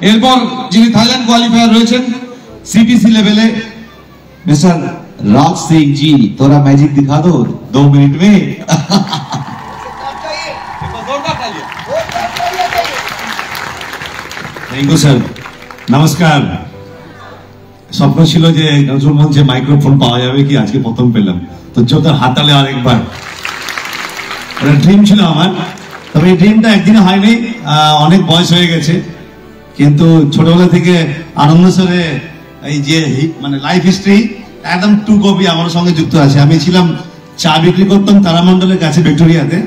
এরপর যিনি Thailand qualifier রয়েছেন CTC level mister Raj Singh ji, थोड़ा मैजिक दिखा दो 2 मिनट में। Thank you sir. नमस्कार। स्वप्न छिलो जे नजरुल मंचे माइक्रोफोन पाওয়া যাবে কি আজকে প্রথম পেলাম, তো জোতার হাতালে আরেকবার এটা ড্রিম ছিল আমার, তবে এই ড্রিমটা একদিনে হয়নি, অনেক বয়স হয়ে গেছে, কিন্তু ছোটবেলা থেকে আনন্দসরে এই যে মানে লাইফ হিস্ট্রি একদম 2 কপি আমার সঙ্গে যুক্ত আছে। আমি ছিলাম চা বিক্রি করতাম তারামণ্ডলের কাছে ভিক্টোরিয়াতে,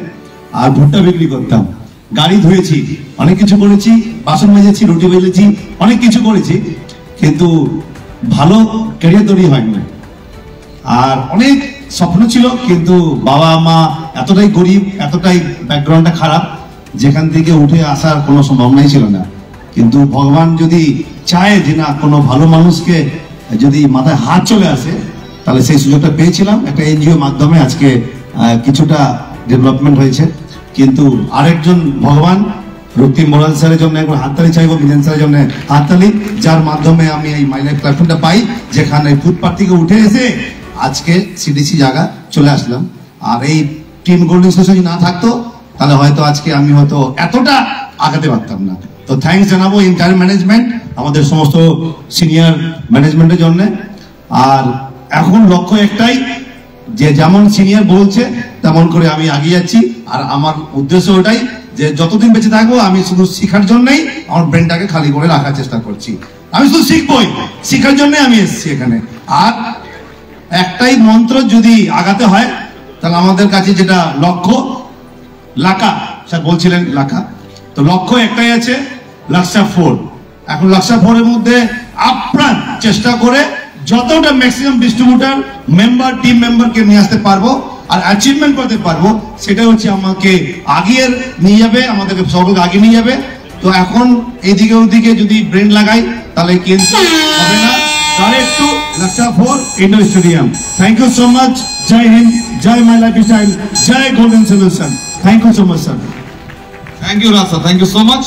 আর ভুট্টা বিক্রি করতাম, গাড়ি ধুয়েছি, অনেক কিছু করেছি, বাসন মেজেছি, রুটি বেলেছি, অনেক কিছু করেছি, কিন্তু ভালো ক্যারিয়ার তৈরি হয়নি। আর অনেক স্বপ্ন ছিল, কিন্তু বাবা মা এতটাই গরিব, এতটাই ব্যাকগ্রাউন্ডটা খারাপ, যেখান থেকে উঠে আসার কোনো সম্ভাবনাই ছিল না। কিন্তু ভগবান যদি চায় যে না কোনো ভালো মানুষকে যদি মাথায় হাত চলে আসে, তাহলে সেই সুযোগটা পেয়েছিলাম একটা এনজিও মাধ্যমে। আজকে কিছুটা ডেভেলপমেন্ট হয়েছে, কিন্তু আরেকজন ভগবান রক্তিম মোরাল স্যারের জন্য একবার হাততালি চাইবো, মিলন স্যারের জন্য হাততালি, যার মাধ্যমে আমি এই মাই লাইফ প্ল্যাটফর্মটা পাই, যেখানে ফুটপাথ থেকে উঠে এসে আজকে সিডিসি জায়গা চলে আসলাম। আর এই টিম গোল্ডেন সোসাইটি না থাকতো তাহলে হয়তো আজকে আমি হয়তো এতটা আগাতে পারতাম না। তো থ্যাঙ্কস জানাবো এন্টায়ার ম্যানেজমেন্ট, আমাদের সমস্ত সিনিয়র ম্যানেজমেন্টের জন্য। আর এখন লক্ষ্য একটাই যে যেমন সিনিয়র বলছে তেমন করে আমি এগিয়ে যাচ্ছি। আর আমার উদ্দেশ্য ওটাই যে যতদিন বেঁচে থাকবো আমি শুধু শেখার জন্যই আমার ব্রেনটাকে খালি করে রাখার চেষ্টা করছি। আমি শুধু শিখবই, শেখার জন্যই আমি এসেছি এখানে। আর একটাই মন্ত্র, যদি আগাতে হয় তাহলে আমাদের কাছে যেটা লক্ষ্য, লাকা স্যার বলছিলেন লাকা, তো লক্ষ্য একটাই আছে, লাক্সা 4। এখন লাক্সা 4 এর মধ্যে আপ্রাণ চেষ্টা করে যতটা ম্যাক্সিমাম ডিস্ট্রিবিউটর মেম্বার, টিম মেম্বারকে নিয়ে আসতে পারবো আর অ্যাচিভমেন্ট করতে পারবো, সেটা হচ্ছে আমাকে আগিয়ে নিয়ে যাবে, আমাদেরকে সকলকে আগিয়ে নিয়ে যাবে। তো এখন এইদিকে ওদিকে যদি ব্রেন লাগাই তাহলে কিন্তু হবে না। ডাইরেক্ট টু লাক্সা 4 indoor stadium. Thank you so much. Jai Hind, Jai my lifestyle, Jai golden solution. Thank you so much sir. Thank you Raj sir, thank you so much.